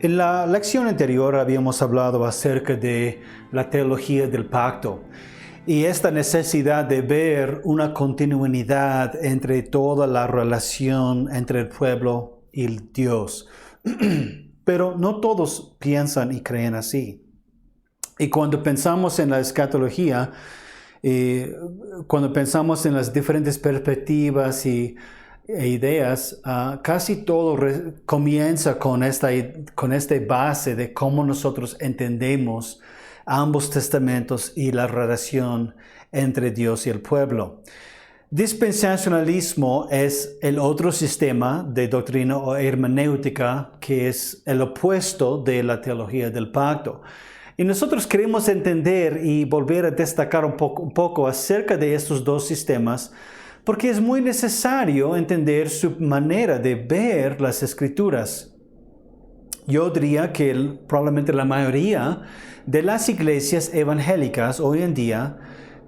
En la lección anterior habíamos hablado acerca de la teología del pacto y esta necesidad de ver una continuidad entre toda la relación entre el pueblo y el Dios. Pero no todos piensan y creen así. Y cuando pensamos en la escatología, cuando pensamos en las diferentes perspectivas e ideas, casi todo comienza con esta base de cómo nosotros entendemos ambos testamentos y la relación entre Dios y el pueblo. Dispensacionalismo es el otro sistema de doctrina o hermenéutica que es el opuesto de la teología del pacto. Y nosotros queremos entender y volver a destacar un poco acerca de estos dos sistemas, porque es muy necesario entender su manera de ver las Escrituras. Yo diría que probablemente la mayoría de las iglesias evangélicas hoy en día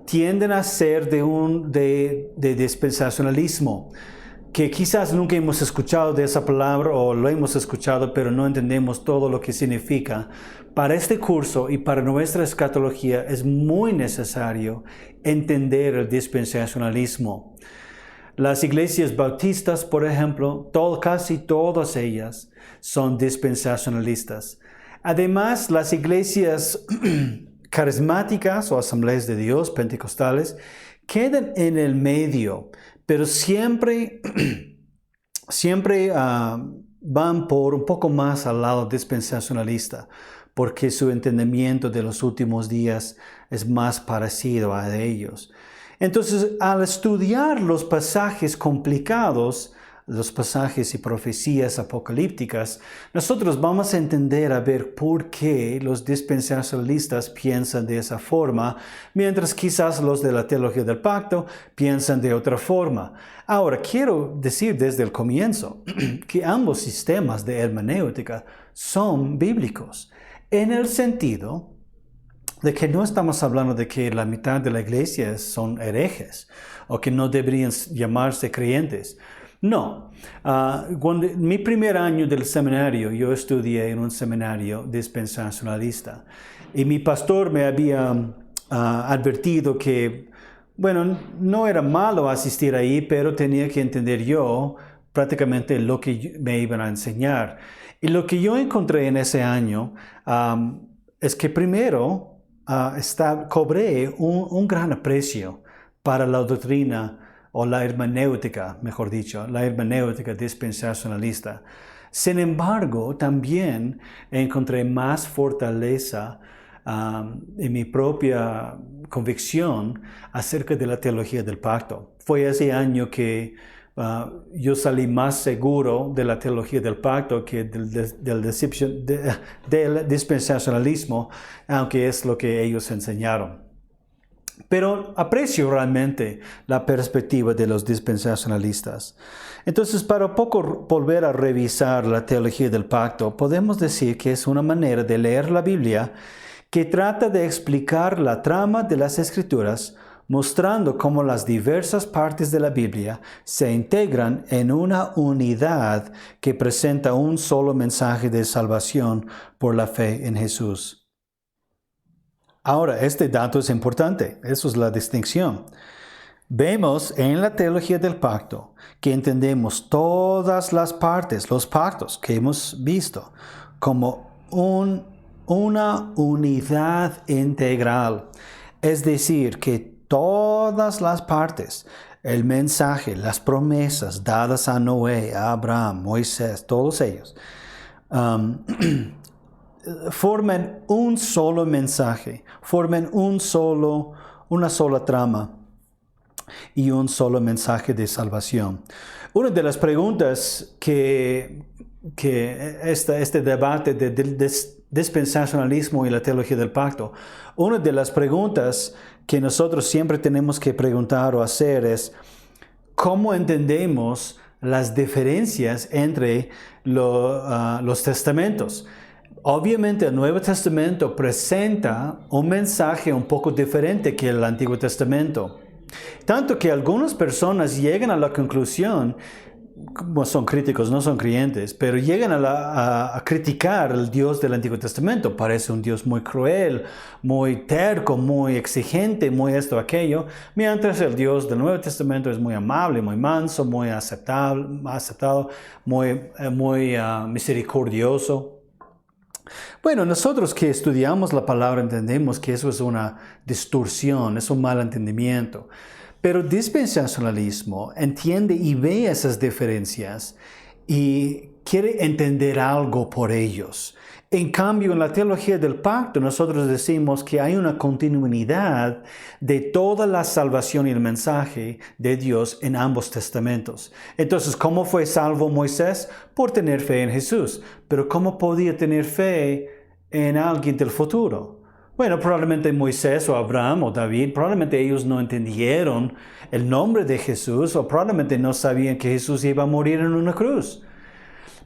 tienden a ser de dispensacionalismo, que quizás nunca hemos escuchado de esa palabra o lo hemos escuchado, pero no entendemos todo lo que significa. Para este curso y para nuestra escatología es muy necesario entender el dispensacionalismo. Las iglesias bautistas, por ejemplo, casi todas ellas son dispensacionalistas. Además, las iglesias carismáticas o asambleas de Dios, pentecostales, quedan en el medio, pero siempre van por un poco más al lado dispensacionalista, porque su entendimiento de los últimos días es más parecido a ellos. Entonces, al estudiar los pasajes complicados, los pasajes y profecías apocalípticas, nosotros vamos a entender a ver por qué los dispensacionalistas piensan de esa forma, mientras quizás los de la teología del pacto piensan de otra forma. Ahora, quiero decir desde el comienzo que ambos sistemas de hermenéutica son bíblicos, en el sentido de que no estamos hablando de que la mitad de la iglesia son herejes o que no deberían llamarse creyentes. No. Mi primer año del seminario, yo estudié en un seminario dispensacionalista y mi pastor me había advertido que, bueno, no era malo asistir ahí, pero tenía que entender yo prácticamente lo que me iban a enseñar. Y lo que yo encontré en ese año es que primero cobré un gran aprecio para la doctrina o la hermenéutica, mejor dicho, la hermenéutica dispensacionalista. Sin embargo, también encontré más fortaleza en mi propia convicción acerca de la teología del pacto. Fue ese año que yo salí más seguro de la teología del pacto que del dispensacionalismo, aunque es lo que ellos enseñaron. Pero aprecio realmente la perspectiva de los dispensacionalistas. Entonces, para un poco volver a revisar la teología del pacto, podemos decir que es una manera de leer la Biblia que trata de explicar la trama de las Escrituras, mostrando cómo las diversas partes de la Biblia se integran en una unidad que presenta un solo mensaje de salvación por la fe en Jesús. Ahora, este dato es importante, eso es la distinción. Vemos en la teología del pacto que entendemos todas las partes, los pactos que hemos visto, como una unidad integral. Es decir, que todas las partes, el mensaje, las promesas dadas a Noé, a Abraham, Moisés, todos ellos, forman un solo mensaje, forman una sola trama y un solo mensaje de salvación. Una de las preguntas que este debate de dispensacionalismo y la teología del pacto, una de las preguntas que nosotros siempre tenemos que preguntar o hacer es ¿cómo entendemos las diferencias entre los testamentos? Obviamente el Nuevo Testamento presenta un mensaje un poco diferente que el Antiguo Testamento. Tanto que algunas personas llegan a la conclusión como son críticos, no son creyentes, pero llegan a criticar al Dios del Antiguo Testamento. Parece un Dios muy cruel, muy terco, muy exigente, muy esto, aquello. Mientras el Dios del Nuevo Testamento es muy amable, muy manso, muy aceptado, muy misericordioso. Bueno, nosotros que estudiamos la palabra entendemos que eso es una distorsión, es un mal entendimiento. Pero el dispensacionalismo entiende y ve esas diferencias y quiere entender algo por ellos. En cambio, en la teología del pacto, nosotros decimos que hay una continuidad de toda la salvación y el mensaje de Dios en ambos testamentos. Entonces, ¿cómo fue salvo Moisés? Por tener fe en Jesús. Pero ¿cómo podía tener fe en alguien del futuro? Bueno, probablemente Moisés o Abraham o David, probablemente ellos no entendieron el nombre de Jesús o probablemente no sabían que Jesús iba a morir en una cruz.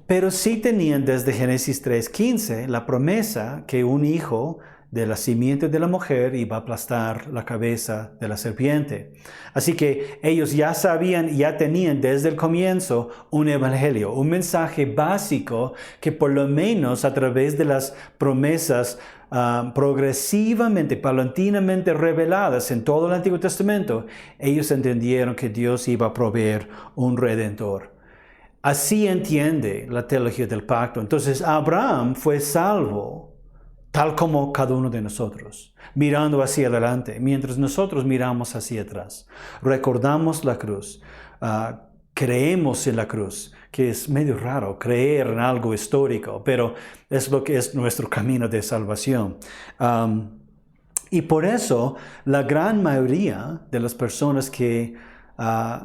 Pero sí tenían desde Génesis 3:15 la promesa que un hijo de la simiente de la mujer iba a aplastar la cabeza de la serpiente. Así que ellos ya sabían, ya tenían desde el comienzo un evangelio, un mensaje básico que por lo menos a través de las promesas progresivamente, paulatinamente reveladas en todo el Antiguo Testamento, ellos entendieron que Dios iba a proveer un redentor. Así entiende la teología del pacto. Entonces, Abraham fue salvo tal como cada uno de nosotros, mirando hacia adelante, mientras nosotros miramos hacia atrás. Recordamos la cruz, creemos en la cruz, que es medio raro creer en algo histórico, pero es lo que es nuestro camino de salvación. Y por eso la gran mayoría de las personas que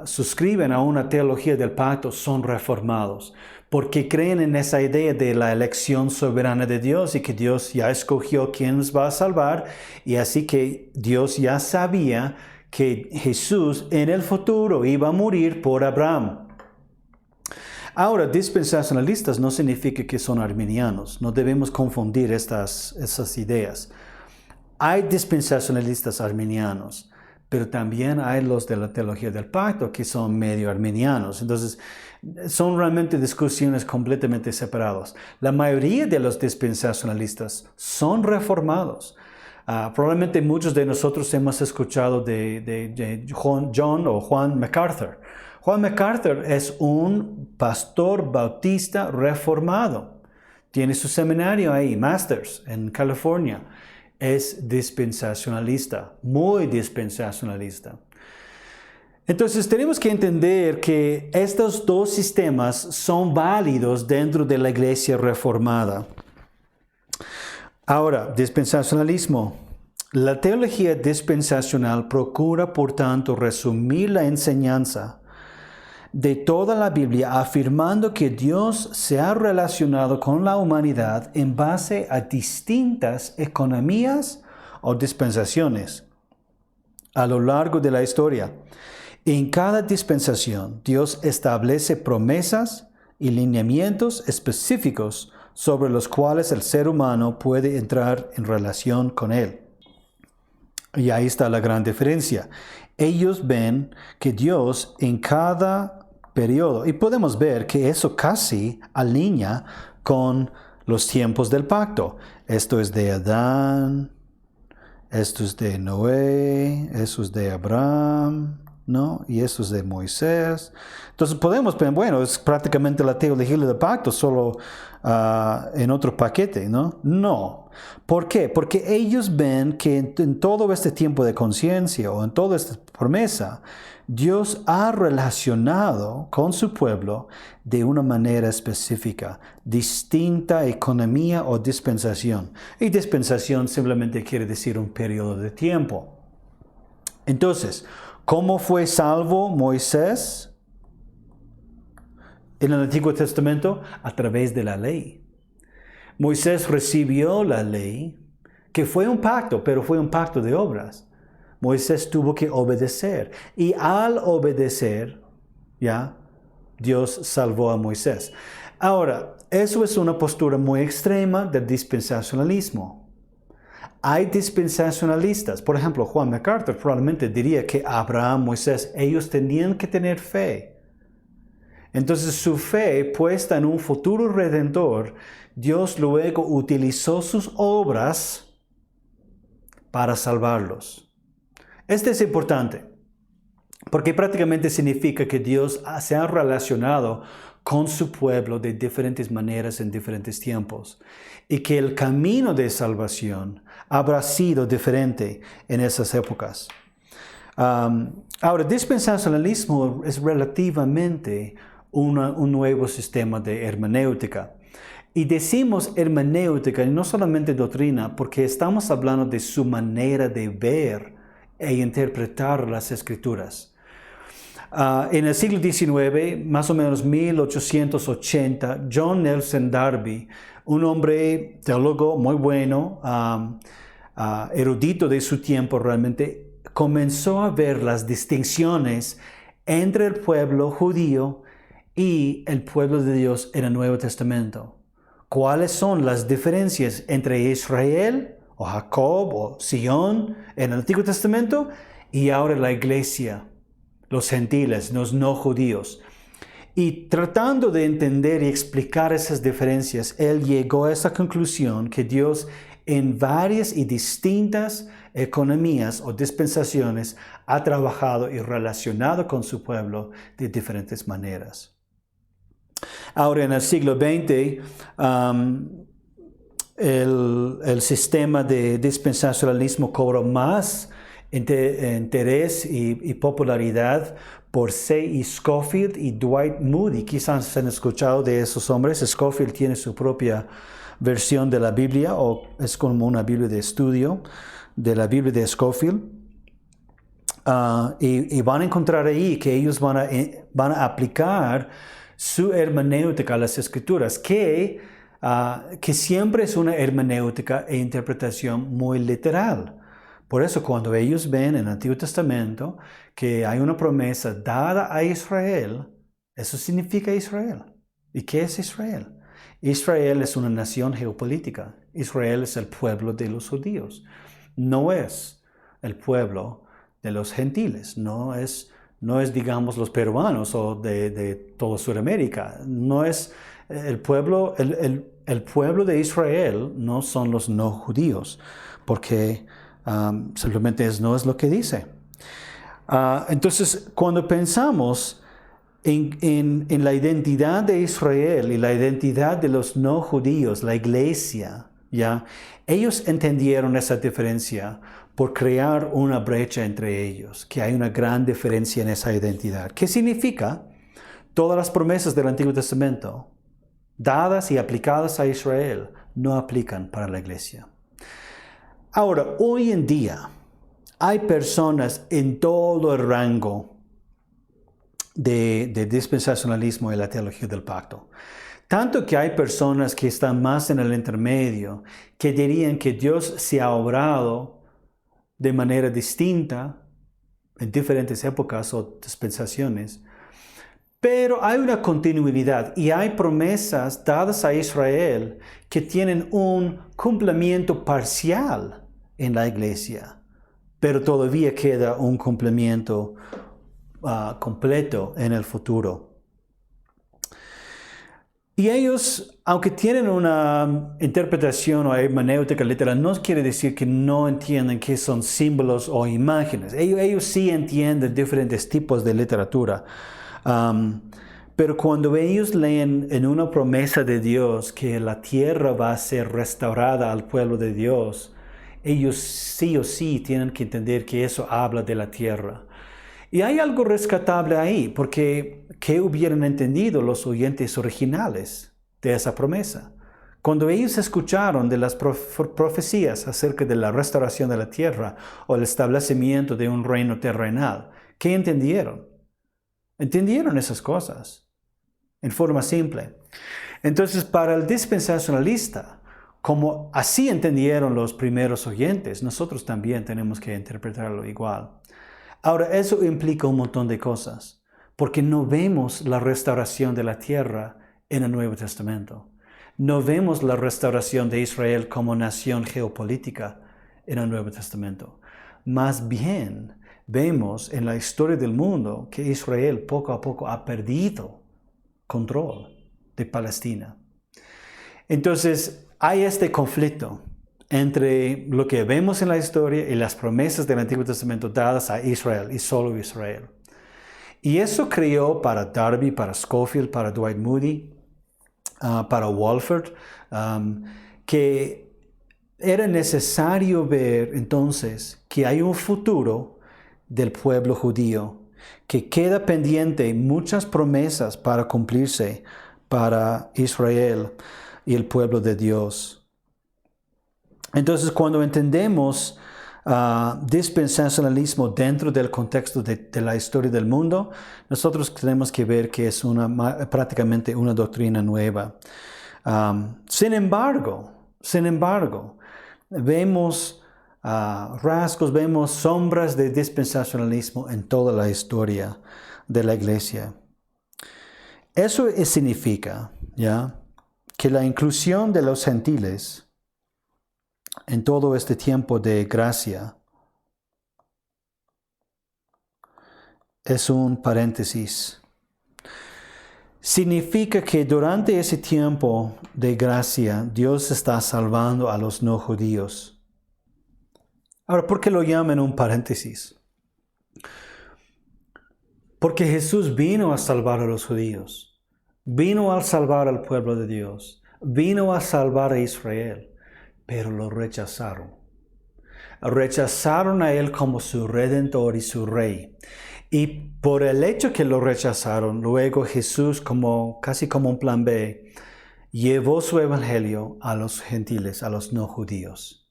suscriben a una teología del pacto son reformados, porque creen en esa idea de la elección soberana de Dios y que Dios ya escogió quién nos va a salvar, y así que Dios ya sabía que Jesús en el futuro iba a morir por Abraham. Ahora, dispensacionalistas no significa que son arminianos. No debemos confundir esas ideas. Hay dispensacionalistas arminianos, pero también hay los de la teología del pacto que son medio arminianos. Entonces, son realmente discusiones completamente separadas. La mayoría de los dispensacionalistas son reformados. Probablemente muchos de nosotros hemos escuchado de Juan MacArthur. Juan MacArthur es un pastor bautista reformado. Tiene su seminario ahí, Masters, en California. Es dispensacionalista, muy dispensacionalista. Entonces tenemos que entender que estos dos sistemas son válidos dentro de la iglesia reformada. Ahora, dispensacionalismo. La teología dispensacional procura, por tanto, resumir la enseñanza de toda la Biblia, afirmando que Dios se ha relacionado con la humanidad en base a distintas economías o dispensaciones a lo largo de la historia. En cada dispensación, Dios establece promesas y lineamientos específicos sobre los cuales el ser humano puede entrar en relación con Él. Y ahí está la gran diferencia. Ellos ven que Dios en cada periodo, y podemos ver que eso casi alinea con los tiempos del pacto. Esto es de Adán, esto es de Noé, eso es de Abraham, ¿no? Y eso es de Moisés. Entonces podemos ver, bueno, es prácticamente la teología del pacto, solo en otro paquete, ¿no? No. ¿Por qué? Porque ellos ven que en todo este tiempo de conciencia o en toda esta promesa, Dios ha relacionado con su pueblo de una manera específica, distinta economía o dispensación. Y dispensación simplemente quiere decir un periodo de tiempo. Entonces, ¿cómo fue salvo Moisés en el Antiguo Testamento? A través de la ley. Moisés recibió la ley, que fue un pacto, pero fue un pacto de obras. Moisés tuvo que obedecer. Y al obedecer, ya, Dios salvó a Moisés. Ahora, eso es una postura muy extrema del dispensacionalismo. Hay dispensacionalistas, por ejemplo, Juan MacArthur probablemente diría que Abraham, Moisés, ellos tenían que tener fe. Entonces su fe puesta en un futuro redentor, Dios luego utilizó sus obras para salvarlos. Este es importante, porque prácticamente significa que Dios se ha relacionado con su pueblo de diferentes maneras en diferentes tiempos y que el camino de salvación habrá sido diferente en esas épocas. Ahora, dispensacionalismo es relativamente un nuevo sistema de hermenéutica. Y decimos hermenéutica y no solamente doctrina, porque estamos hablando de su manera de ver e interpretar las escrituras. En el siglo XIX, más o menos 1880, John Nelson Darby, un hombre teólogo muy bueno, erudito de su tiempo realmente, comenzó a ver las distinciones entre el pueblo judío y el pueblo de Dios en el Nuevo Testamento. ¿Cuáles son las diferencias entre Israel o Jacob o Sion en el Antiguo Testamento y ahora la iglesia, los gentiles, los no judíos? Y tratando de entender y explicar esas diferencias, él llegó a esa conclusión que Dios en varias y distintas economías o dispensaciones ha trabajado y relacionado con su pueblo de diferentes maneras. Ahora en el siglo XX, el sistema de dispensacionalismo cobró más interés y popularidad por C.E. Scofield y Dwight Moody. Quizás se han escuchado de esos hombres. Scofield tiene su propia versión de la Biblia, o es como una Biblia de estudio de la Biblia de Scofield. Y van a encontrar ahí que ellos van a aplicar su hermenéutica a las Escrituras, que siempre es una hermenéutica e interpretación muy literal. Por eso cuando ellos ven en el Antiguo Testamento que hay una promesa dada a Israel, eso significa Israel. ¿Y qué es Israel? Israel es una nación geopolítica. Israel es el pueblo de los judíos. No es el pueblo de los gentiles. No es digamos, los peruanos o de toda Sudamérica. No es el pueblo de Israel, no son los no judíos, porque simplemente no es lo que dice. Entonces, cuando pensamos en la identidad de Israel y la identidad de los no judíos, la iglesia, ¿ya? Ellos entendieron esa diferencia por crear una brecha entre ellos, que hay una gran diferencia en esa identidad. ¿Qué significa? Todas las promesas del Antiguo Testamento, dadas y aplicadas a Israel, no aplican para la iglesia. Ahora, hoy en día, hay personas en todo el rango de dispensacionalismo y la teología del pacto. Tanto que hay personas que están más en el intermedio, que dirían que Dios se ha obrado de manera distinta en diferentes épocas o dispensaciones. Pero hay una continuidad y hay promesas dadas a Israel que tienen un cumplimiento parcial en la iglesia, pero todavía queda un cumplimiento completo en el futuro. Y ellos, aunque tienen una interpretación o hermenéutica literal, no quiere decir que no entienden qué son símbolos o imágenes. Ellos sí entienden diferentes tipos de literatura. Pero cuando ellos leen en una promesa de Dios que la tierra va a ser restaurada al pueblo de Dios, ellos sí o sí tienen que entender que eso habla de la tierra. Y hay algo rescatable ahí, porque ¿qué hubieran entendido los oyentes originales de esa promesa? Cuando ellos escucharon de las profecías acerca de la restauración de la tierra o el establecimiento de un reino terrenal, ¿qué entendieron? Entendieron esas cosas en forma simple. Entonces, para el dispensacionalista, como así entendieron los primeros oyentes, nosotros también tenemos que interpretarlo igual. Ahora, eso implica un montón de cosas, porque no vemos la restauración de la tierra en el Nuevo Testamento. No vemos la restauración de Israel como nación geopolítica en el Nuevo Testamento. Más bien, vemos en la historia del mundo que Israel poco a poco ha perdido control de Palestina. Entonces, hay este conflicto entre lo que vemos en la historia y las promesas del Antiguo Testamento dadas a Israel y solo Israel. Y eso creó para Darby, para Scofield, para Dwight Moody, para Walford, que era necesario ver entonces que hay un futuro del pueblo judío, que queda pendiente muchas promesas para cumplirse para Israel y el pueblo de Dios. Entonces, cuando entendemos dispensacionalismo dentro del contexto de la historia del mundo, nosotros tenemos que ver que es prácticamente una doctrina nueva. Sin embargo, vemos rasgos, vemos sombras de dispensacionalismo en toda la historia de la iglesia. Eso significa, ¿ya?, que la inclusión de los gentiles en todo este tiempo de gracia es un paréntesis. Significa que durante ese tiempo de gracia Dios está salvando a los no judíos. Ahora, ¿por qué lo llaman un paréntesis? Porque Jesús vino a salvar a los judíos, vino a salvar al pueblo de Dios, vino a salvar a Israel, pero lo rechazaron. Rechazaron a Él como su Redentor y su Rey. Y por el hecho que lo rechazaron, luego Jesús, casi como un plan B, llevó su evangelio a los gentiles, a los no judíos.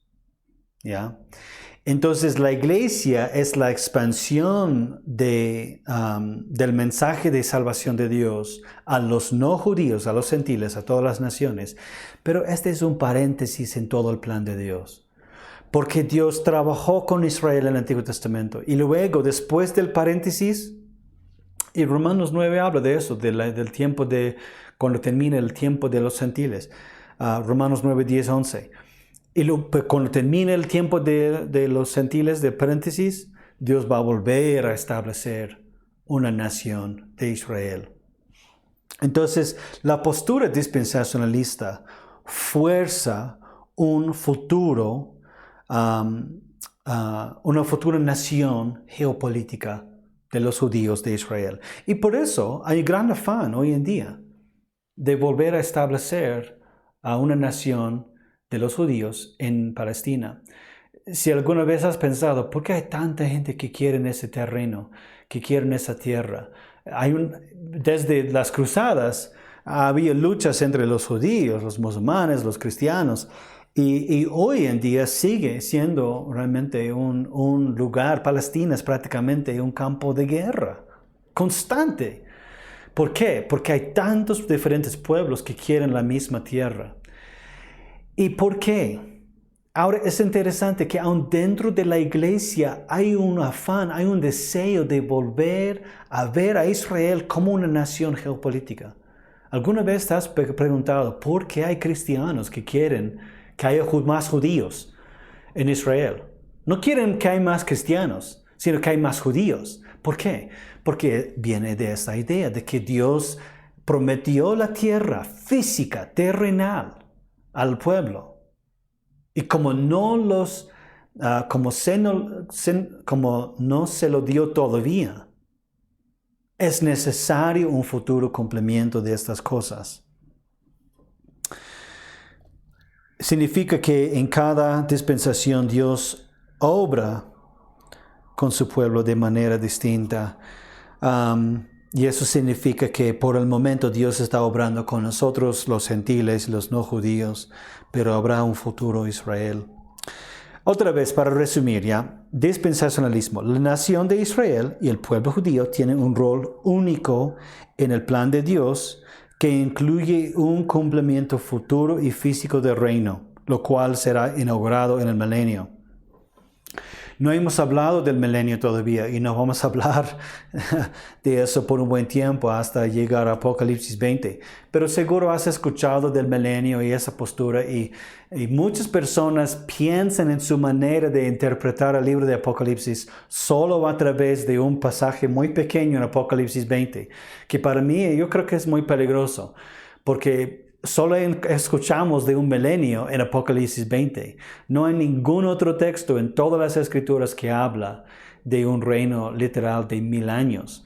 ¿Ya? Entonces la iglesia es la expansión del mensaje de salvación de Dios a los no judíos, a los gentiles, a todas las naciones. Pero este es un paréntesis en todo el plan de Dios. Porque Dios trabajó con Israel en el Antiguo Testamento. Y luego, después del paréntesis, y Romanos 9 habla de eso, del tiempo cuando termina el tiempo de los gentiles. Romanos 9, 10, 11. Y cuando termine el tiempo de los gentiles, de paréntesis, Dios va a volver a establecer una nación de Israel. Entonces, la postura dispensacionalista fuerza un futuro, una futura nación geopolítica de los judíos de Israel. Y por eso hay gran afán hoy en día de volver a establecer a una nación de los judíos en Palestina. Si alguna vez has pensado, ¿por qué hay tanta gente que quiere ese terreno, que quiere esa tierra? Desde las cruzadas había luchas entre los judíos, los musulmanes, los cristianos, y hoy en día sigue siendo realmente un lugar. Palestina es prácticamente un campo de guerra constante. ¿Por qué? Porque hay tantos diferentes pueblos que quieren la misma tierra. ¿Y por qué? Ahora es interesante que aún dentro de la iglesia hay un afán, hay un deseo de volver a ver a Israel como una nación geopolítica. ¿Alguna vez te has preguntado por qué hay cristianos que quieren que haya más judíos en Israel? No quieren que haya más cristianos, sino que hay más judíos. ¿Por qué? Porque viene de esa idea de que Dios prometió la tierra física, terrenal, al pueblo. Y como no se lo dio todavía, es necesario un futuro cumplimiento de estas cosas. Significa que en cada dispensación Dios obra con su pueblo de manera distinta. Y eso significa que por el momento Dios está obrando con nosotros, los gentiles, los no judíos, pero habrá un futuro Israel. Otra vez, para resumir ya, dispensacionalismo. La nación de Israel y el pueblo judío tienen un rol único en el plan de Dios que incluye un cumplimiento futuro y físico del reino, lo cual será inaugurado en el milenio. No hemos hablado del milenio todavía y no vamos a hablar de eso por un buen tiempo hasta llegar a Apocalipsis 20. Pero seguro has escuchado del milenio y esa postura y muchas personas piensan en su manera de interpretar el libro de Apocalipsis solo a través de un pasaje muy pequeño en Apocalipsis 20, que para mí yo creo que es muy peligroso porque solo escuchamos de un milenio en Apocalipsis 20. No hay ningún otro texto en todas las escrituras que habla de un reino literal de 1000 años.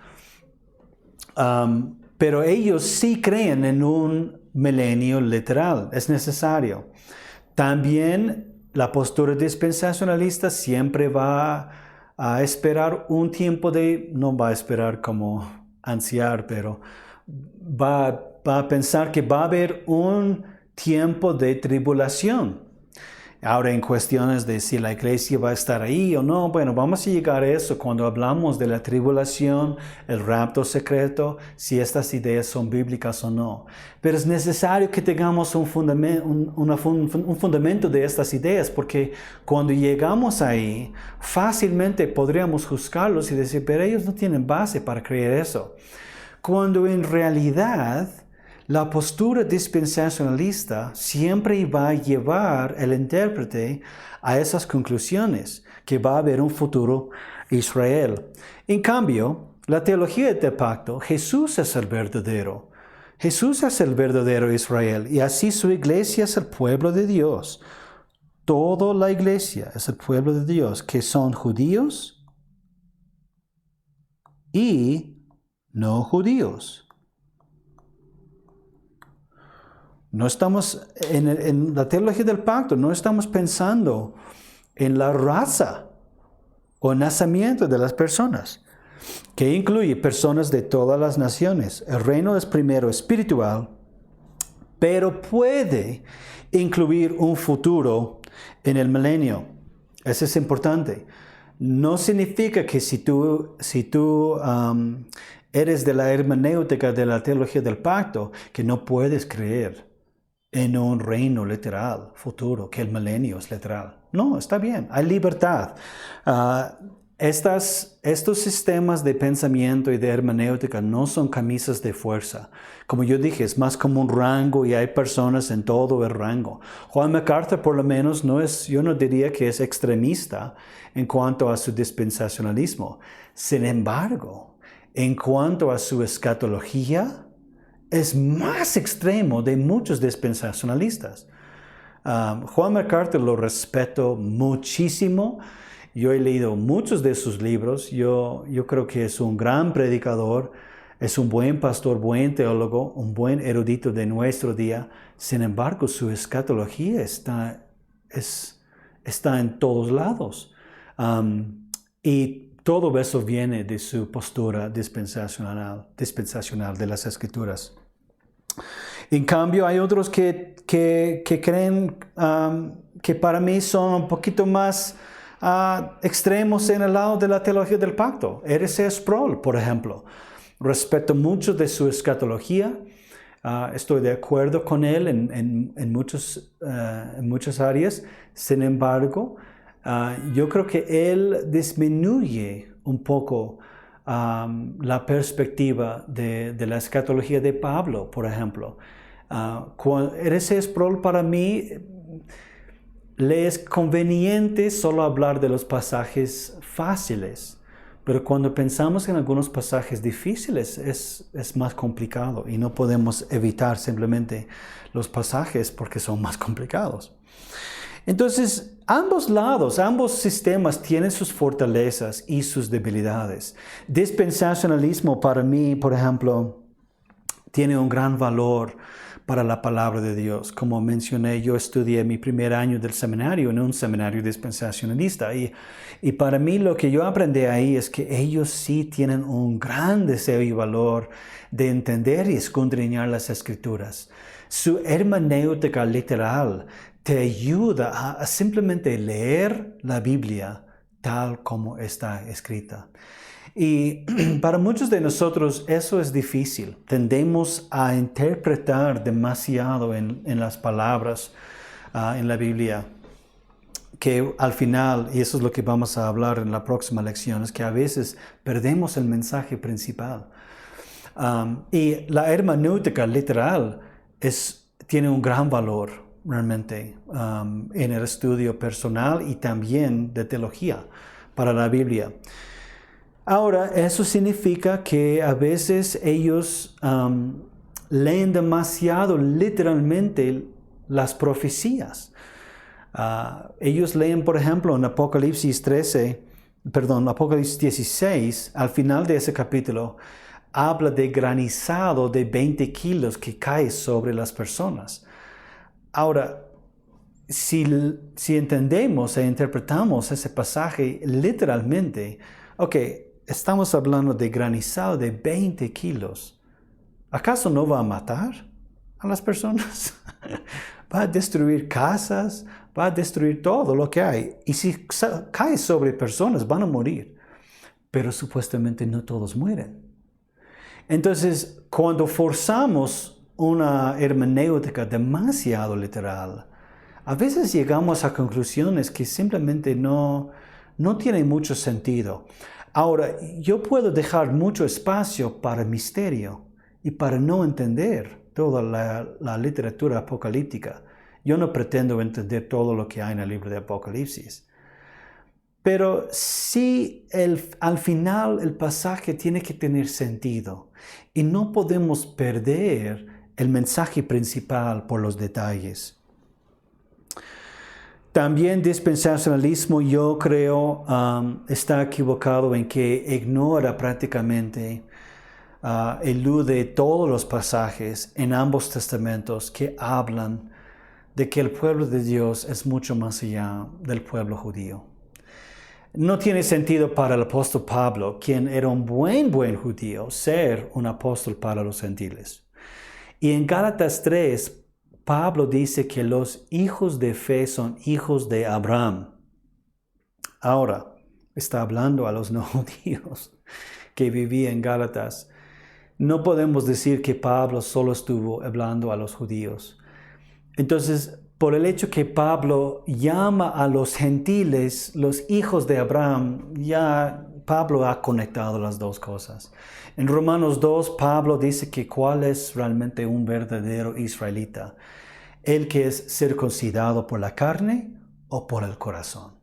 Pero ellos sí creen en un milenio literal. Es necesario. También la postura dispensacionalista siempre va a esperar un tiempo no va a esperar como ansiar, pero va a pensar que va a haber un tiempo de tribulación. Ahora, en cuestiones de si la iglesia va a estar ahí o no, bueno, vamos a llegar a eso cuando hablamos de la tribulación, el rapto secreto, si estas ideas son bíblicas o no. Pero es necesario que tengamos un fundamento de estas ideas, porque cuando llegamos ahí, fácilmente podríamos juzgarlos y decir, pero ellos no tienen base para creer eso. Cuando en realidad la postura dispensacionalista siempre va a llevar al intérprete a esas conclusiones, que va a haber un futuro Israel. En cambio, la teología del pacto, Jesús es el verdadero. Jesús es el verdadero Israel y así su iglesia es el pueblo de Dios. Toda la iglesia es el pueblo de Dios, que son judíos y no judíos. No estamos, en la teología del pacto, no estamos pensando en la raza o nacimiento de las personas, que incluye personas de todas las naciones. El reino es primero espiritual, pero puede incluir un futuro en el milenio. Eso es importante. No significa que si tú eres de la hermenéutica de la teología del pacto, que no puedes creer en un reino literal, futuro, que el milenio es literal. No, está bien, hay libertad. Estos sistemas de pensamiento y de hermenéutica no son camisas de fuerza. Como yo dije, es más como un rango y hay personas en todo el rango. Juan MacArthur, por lo menos, yo no diría que es extremista en cuanto a su dispensacionalismo. Sin embargo, en cuanto a su escatología, es más extremo de muchos dispensacionalistas. Juan MacArthur lo respeto muchísimo. Yo he leído muchos de sus libros. Yo creo que es un gran predicador, es un buen pastor, buen teólogo, un buen erudito de nuestro día. Sin embargo, su escatología está en todos lados. Y todo eso viene de su postura dispensacional de las Escrituras. En cambio, hay otros que creen que para mí son un poquito más extremos en el lado de la teología del pacto. R.C. Sproul, por ejemplo. Respeto mucho de su escatología. Estoy de acuerdo con él en muchas áreas. Sin embargo, yo creo que él disminuye un poco la perspectiva de la escatología de Pablo, por ejemplo. R.C. Sproul, para mí, le es conveniente solo hablar de los pasajes fáciles, pero cuando pensamos en algunos pasajes difíciles es más complicado y no podemos evitar simplemente los pasajes porque son más complicados. Entonces, ambos sistemas tienen sus fortalezas y sus debilidades. Dispensacionalismo para mí, por ejemplo, tiene un gran valor para la palabra de Dios. Como mencioné, yo estudié mi primer año del seminario en un seminario dispensacionalista y para mí lo que yo aprendí ahí es que ellos sí tienen un gran deseo y valor de entender y escudriñar las Escrituras. Su hermenéutica literal te ayuda a simplemente leer la Biblia tal como está escrita. Y para muchos de nosotros eso es difícil. Tendemos a interpretar demasiado en las palabras en la Biblia que al final, y eso es lo que vamos a hablar en la próxima lección, es que a veces perdemos el mensaje principal. Y la hermenéutica literal tiene un gran valor realmente en el estudio personal y también de teología para la Biblia. Ahora, eso significa que a veces ellos leen demasiado literalmente las profecías. Ellos leen, por ejemplo, en Apocalipsis 16, al final de ese capítulo, habla de granizado de 20 kilos que cae sobre las personas. Ahora, si entendemos e interpretamos ese pasaje literalmente, ok, estamos hablando de granizado de 20 kilos. ¿Acaso no va a matar a las personas? Va a destruir casas, va a destruir todo lo que hay. Y si cae sobre personas, van a morir. Pero supuestamente no todos mueren. Entonces, cuando forzamos una hermenéutica demasiado literal, a veces llegamos a conclusiones que simplemente no tienen mucho sentido. Ahora, yo puedo dejar mucho espacio para el misterio y para no entender toda la literatura apocalíptica. Yo no pretendo entender todo lo que hay en el libro de Apocalipsis. Pero sí, al final el pasaje tiene que tener sentido y no podemos perder el mensaje principal por los detalles. También dispensacionalismo, yo creo, está equivocado en que ignora prácticamente, elude todos los pasajes en ambos testamentos que hablan de que el pueblo de Dios es mucho más allá del pueblo judío. No tiene sentido para el apóstol Pablo, quien era un buen judío, ser un apóstol para los gentiles. Y en Gálatas 3, Pablo dice que los hijos de fe son hijos de Abraham. Ahora, está hablando a los no judíos que vivían en Gálatas. No podemos decir que Pablo solo estuvo hablando a los judíos. Entonces, por el hecho que Pablo llama a los gentiles los hijos de Abraham, ya Pablo ha conectado las dos cosas. En Romanos 2, Pablo dice que cuál es realmente un verdadero israelita. El que es circuncidado por la carne o por el corazón.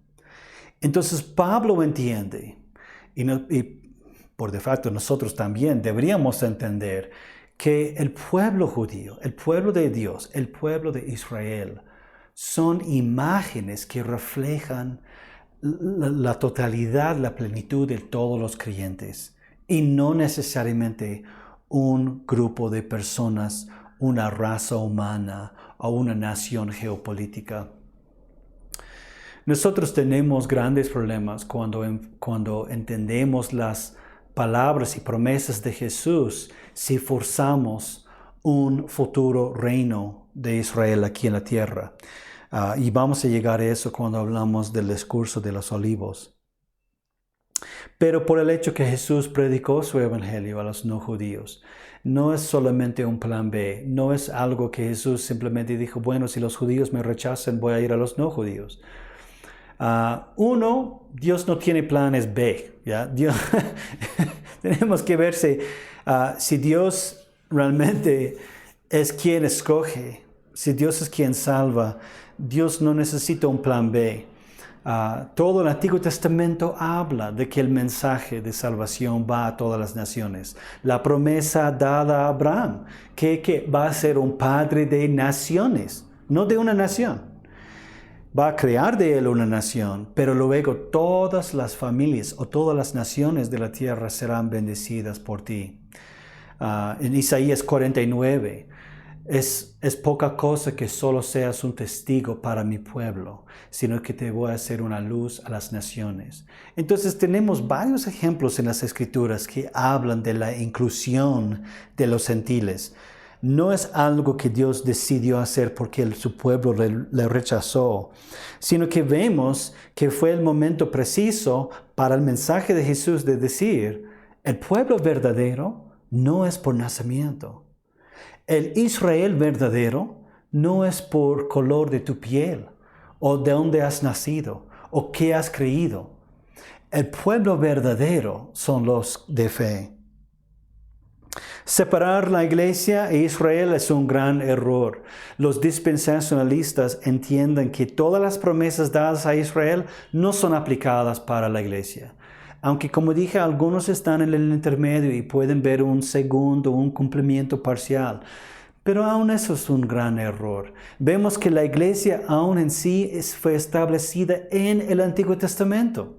Entonces Pablo entiende, y por de facto nosotros también deberíamos entender que el pueblo judío, el pueblo de Dios, el pueblo de Israel, son imágenes que reflejan la totalidad, la plenitud de todos los creyentes y no necesariamente un grupo de personas, una raza humana o una nación geopolítica. Nosotros tenemos grandes problemas cuando entendemos las palabras y promesas de Jesús si forzamos un futuro reino de Israel aquí en la tierra. Y vamos a llegar a eso cuando hablamos del discurso de los olivos. Pero por el hecho que Jesús predicó su evangelio a los no judíos, no es solamente un plan B, no es algo que Jesús simplemente dijo, bueno, si los judíos me rechazan, voy a ir a los no judíos. Dios no tiene planes B, ¿ya? Tenemos que ver si Dios realmente es quien escoge, si Dios es quien salva. Dios no necesita un plan B. Todo el Antiguo Testamento habla de que el mensaje de salvación va a todas las naciones. La promesa dada a Abraham, que va a ser un padre de naciones, no de una nación. Va a crear de él una nación, pero luego todas las familias o todas las naciones de la tierra serán bendecidas por ti. En Isaías 49, es poca cosa que solo seas un testigo para mi pueblo, sino que te voy a hacer una luz a las naciones. Entonces tenemos varios ejemplos en las Escrituras que hablan de la inclusión de los gentiles. No es algo que Dios decidió hacer porque su pueblo le rechazó, sino que vemos que fue el momento preciso para el mensaje de Jesús de decir, el pueblo verdadero no es por nacimiento. El Israel verdadero no es por color de tu piel o de dónde has nacido, o qué has creído. El pueblo verdadero son los de fe. Separar la iglesia e Israel es un gran error. Los dispensacionalistas entienden que todas las promesas dadas a Israel no son aplicadas para la iglesia. Aunque, como dije, algunos están en el intermedio y pueden ver un cumplimiento parcial. Pero aún eso es un gran error. Vemos que la iglesia aún en sí fue establecida en el Antiguo Testamento.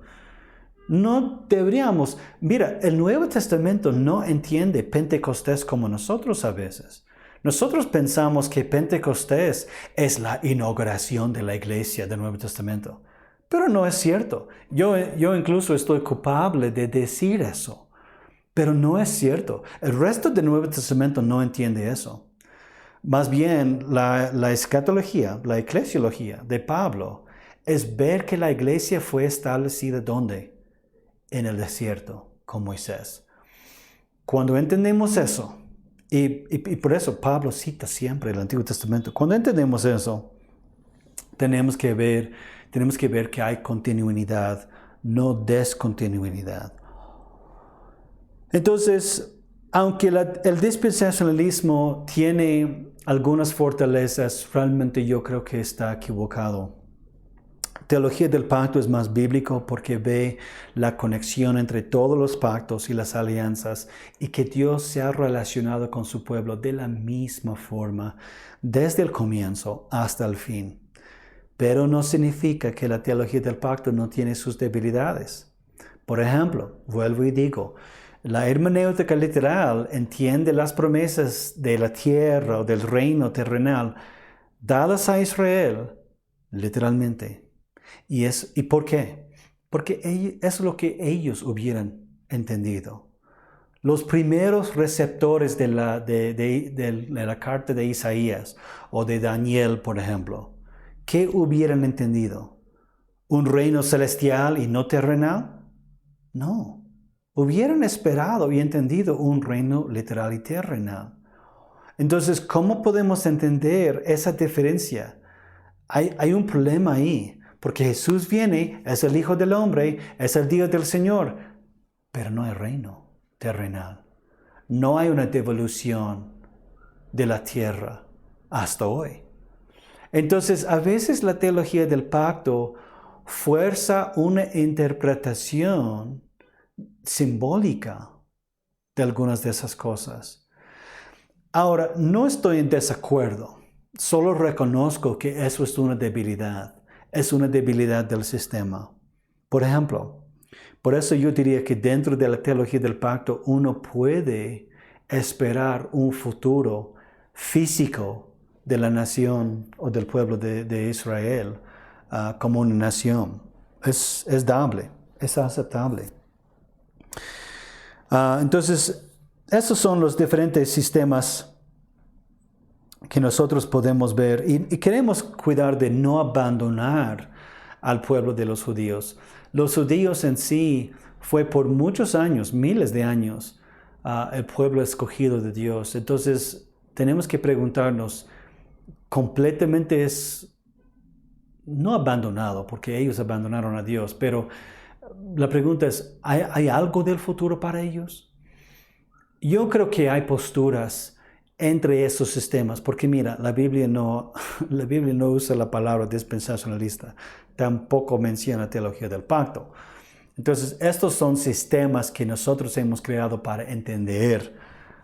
No deberíamos, mira, el Nuevo Testamento no entiende Pentecostés como nosotros a veces. Nosotros pensamos que Pentecostés es la inauguración de la iglesia del Nuevo Testamento. Pero no es cierto. Yo incluso estoy culpable de decir eso. Pero no es cierto. El resto del Nuevo Testamento no entiende eso. Más bien, la escatología, la eclesiología de Pablo es ver que la iglesia fue establecida ¿dónde? En el desierto con Moisés. Cuando entendemos eso, y por eso Pablo cita siempre el Antiguo Testamento, cuando entendemos eso, tenemos que ver que hay continuidad, no descontinuidad. Entonces, aunque el dispensacionalismo tiene algunas fortalezas, realmente yo creo que está equivocado. Teología del pacto es más bíblico porque ve la conexión entre todos los pactos y las alianzas y que Dios se ha relacionado con su pueblo de la misma forma desde el comienzo hasta el fin. Pero no significa que la teología del pacto no tiene sus debilidades. Por ejemplo, vuelvo y digo, la hermenéutica literal entiende las promesas de la tierra o del reino terrenal dadas a Israel literalmente. ¿Y por qué? Porque es lo que ellos hubieran entendido. Los primeros receptores de la carta de Isaías o de Daniel, por ejemplo, ¿qué hubieran entendido? ¿Un reino celestial y no terrenal? No. Hubieran esperado y entendido un reino literal y terrenal. Entonces, ¿cómo podemos entender esa diferencia? Hay un problema ahí. Porque Jesús viene, es el Hijo del Hombre, es el día del Señor, pero no hay reino terrenal. No hay una devolución de la tierra hasta hoy. Entonces, a veces la teología del pacto fuerza una interpretación simbólica de algunas de esas cosas. Ahora, no estoy en desacuerdo, solo reconozco que eso es una debilidad. Es una debilidad del sistema. Por ejemplo, por eso yo diría que dentro de la teología del pacto uno puede esperar un futuro físico de la nación o del pueblo de Israel como una nación. Es dable, es aceptable. Entonces, esos son los diferentes sistemas que nosotros podemos ver y queremos cuidar de no abandonar al pueblo de los judíos. Los judíos en sí fue por muchos años, miles de años, el pueblo escogido de Dios. Entonces tenemos que preguntarnos, completamente es no abandonado, porque ellos abandonaron a Dios, pero la pregunta es, ¿hay algo del futuro para ellos? Yo creo que hay posturas entre esos sistemas, porque mira, la Biblia no usa la palabra dispensacionalista, tampoco menciona teología del pacto. Entonces, estos son sistemas que nosotros hemos creado para entender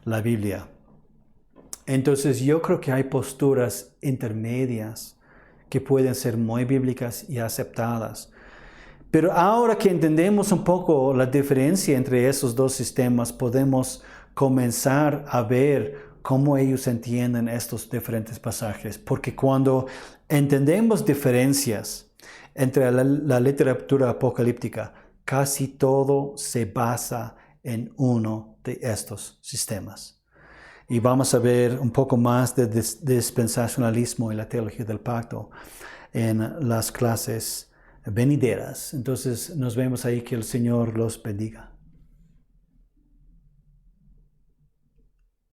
la Biblia. Entonces, yo creo que hay posturas intermedias que pueden ser muy bíblicas y aceptadas. Pero ahora que entendemos un poco la diferencia entre esos dos sistemas, podemos comenzar a ver cómo ellos entienden estos diferentes pasajes. Porque cuando entendemos diferencias entre la literatura apocalíptica, casi todo se basa en uno de estos sistemas. Y vamos a ver un poco más de dispensacionalismo y la teología del pacto en las clases venideras. Entonces nos vemos ahí, que el Señor los bendiga.